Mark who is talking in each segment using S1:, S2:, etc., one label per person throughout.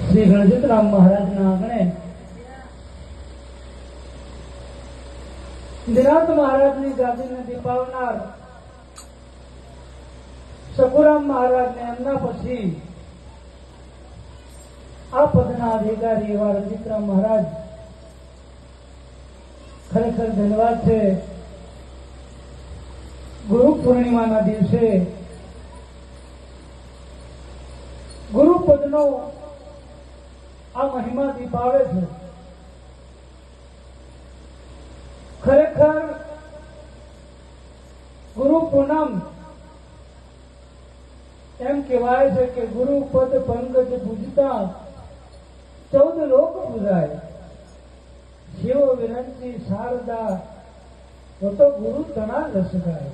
S1: શ્રી ગણજીતરામ મહારાજના આંગણે નિરાંત મહારાજની ગાદીને દીપાવનાર સકુરામ મહારાજને એમના પછી આ પદના અધિકારી એવા રણજીતરામ મહારાજ ખરેખર ધન્યવાદ છે. ગુરુ પૂર્ણિમાના દિવસે ગુરુપદનો આ મહિમા દીપાવે છે. ખરેખર ગુરુ પૂનમ એમ કહેવાય છે કે ગુરુ પદ પંકજ પૂજતા 14 લોક પૂજાય. શિવ વિરંચી શારદા તો ગુરુ તણા રસ ગાય.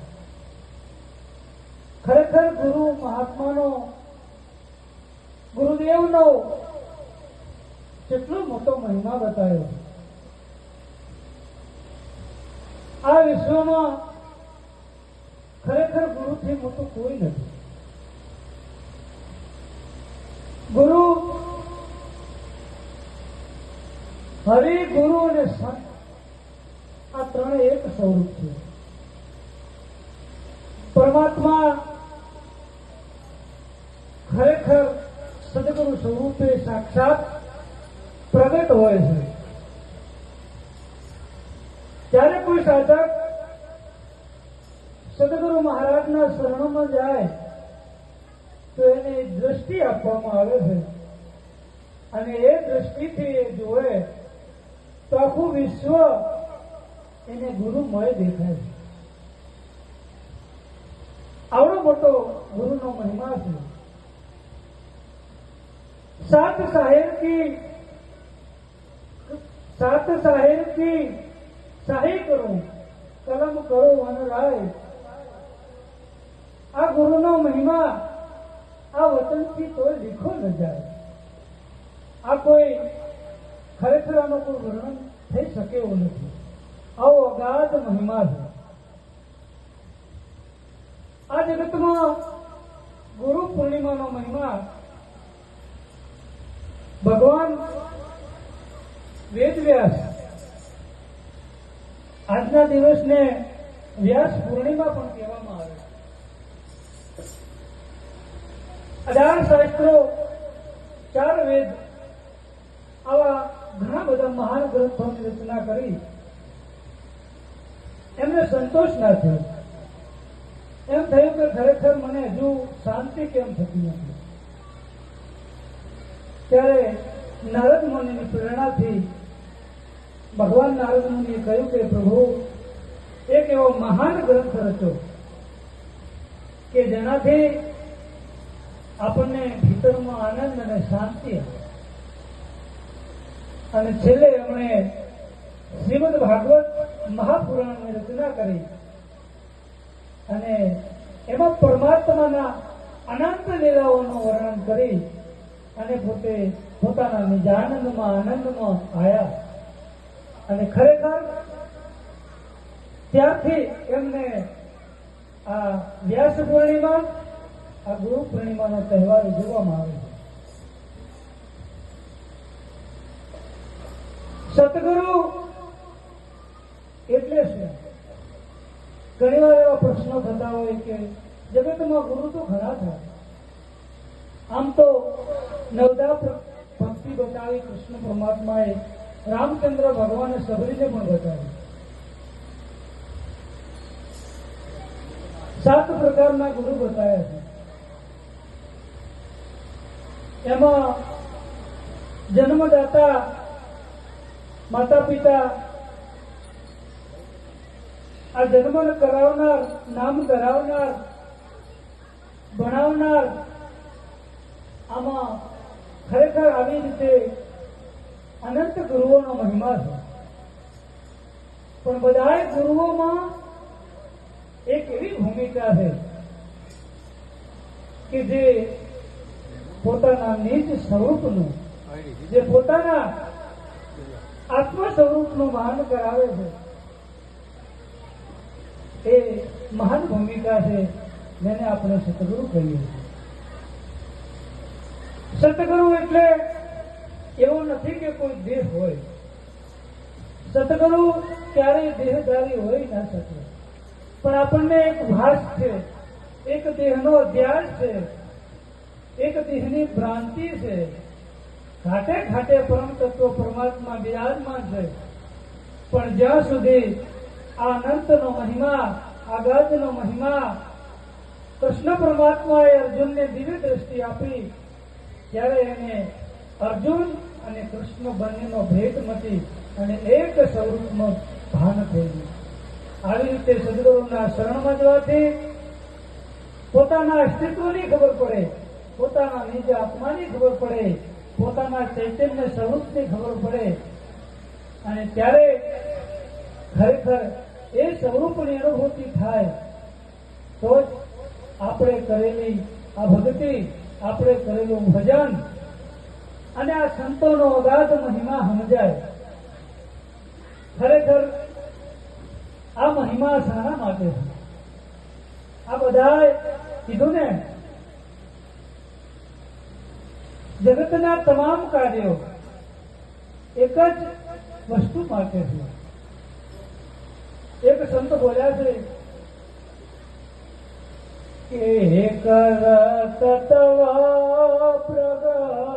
S1: ખરેખર ગુરુ મહાત્માનો ગુરુદેવનો કેટલો મોટો મહિમા બતાવ્યો. આ વિશ્વમાં ખરેખર ગુરુથી મોટું કોઈ નથી. ગુરુ, હરિ, ગુરુ અને સંત આ ત્રણે એક સ્વરૂપ છે. પરમાત્મા ખરેખર સદગુરુ સ્વરૂપે સાક્ષાત પ્રગટ હોય છે. જ્યારે કોઈ સાધક સદગુરુ મહારાજના શરણમાં જાય તો એને દ્રષ્ટિ આપવામાં આવે છે અને એ દ્રષ્ટિથી એ જોવે તો આખું વિશ્વ એને ગુરુમય દેખાય છે. આવડો મોટો ગુરુનો મહિમા છે. सात साहेब की शाही करो कलम करो वन राय. આ ગુરુનો મહિમા આ વતનથી તો લીખો ન જાય. આ કોઈ ખરેખર આનો કોઈ વર્ણન થઈ શકે એવું નથી. આવો અગાધ મહિમા છે. આ જગતમાં ગુરુ પૂર્ણિમાનો મહિમા ભગવાન વેદ વ્યાસ આજના દિવસને વ્યાસ પૂર્ણિમા પણ કહેવામાં આવે. 18 શાસ્ત્રો, 4 વેદ આવા ઘણા બધા મહાન ગ્રંથોની રચના કરી. એમને સંતોષ ના થયો. એમ થયું કે ખરેખર મને હજુ શાંતિ કેમ થતી નથી. ત્યારે નારદ મુનિની પ્રેરણાથી ભગવાન નારદ મુનિએ કહ્યું કે પ્રભુ, એક એવો મહાન ગ્રંથ રચો કે જેનાથી આપણને ભીતરમાં આનંદ અને શાંતિ આવે. અને છેલ્લે એમણે શ્રીમદ ભાગવત મહાપુરાણની રચના કરી અને એમાં પરમાત્માના અનંત લીલાઓનું વર્ણન કરી અને પોતે પોતાના નિજાનંદમાં આનંદમાં આયા. અને ખરેખર ત્યારથી એમને આ વ્યાસ પૂર્ણિમા, આ ગુરુ પૂર્ણિમાનો તહેવાર ઉજવવામાં આવે છે. સતગુરુ એટલે શું? ઘણી વાર એવા પ્રશ્નો થતા હોય કે જગતમાં ગુરુ તો ઘણા થાય. આમ તો નવદા ભક્તિ બતાવી કૃષ્ણ પરમાત્માએ રામચંદ્ર ભગવાને સબરીને પણ બતાવી. 7 પ્રકારના ગુરુ બતાવ્યા છે. એમાં જન્મદાતા, માતા પિતા, આ જન્મ કરાવનાર, નામ ધરાવનાર, ભણાવનાર, આમાં ખરેખર આવી રીતે અનંત ગુરુઓનો મહિમા છે. પણ બધા ગુરુઓમાં એક એવી ભૂમિકા છે કે જે પોતાના નિજ સ્વરૂપનું, જે પોતાના આત્મ સ્વરૂપનું માન કરાવે છે. એ મહાન ભૂમિકા છે જેને આપણે સતગુરુ કહીએ છીએ. સતગુરુ એટલે એવું નથી કે કોઈ દેહ હોય. સતગુરુ ક્યારેય દેહધારી હોઈ ના શકે, પણ આપણને એક ભાસ છે, એક દેહનો અધ્યાસ છે, એક દેહની ભ્રાંતિ છે. ઘાટે ઘાટે પરમ તત્વ પરમાત્મા બિરાજમાન છે, પણ જ્યાં સુધી આ અનંતનો મહિમા, આગાજનો મહિમા કૃષ્ણ પરમાત્માએ અર્જુનને દિવ્ય દ્રષ્ટિ આપી, ત્યારે એને અર્જુન અને કૃષ્ણ બંનેનો ભેદ મટી અને એક સ્વરૂપનું ભાન થયું. આવી રીતે સદગુરુના શરણમાં જવાથી પોતાના અસ્તિત્વની ખબર પડે, પોતાના નિજ આત્માની ખબર પડે, પોતાના ચૈતન્ય સ્વરૂપની ખબર પડે, અને ત્યારે ખરેખર એ સ્વરૂપની અનુભૂતિ થાય તો જ આપણે કરેલી આ ભક્તિ, આપણે કરેલું ભજન અને આ સંતોનો અગાધ મહિમા સમજાય. ખરેખર આ મહિમા શાના માટે છે? આ બધાએ કીધું ને, જગતના તમામ કાર્યો એક જ વસ્તુ માટે છે. એક સંત બોલ્યા છે કે હે કર તત્વ પ્રગટ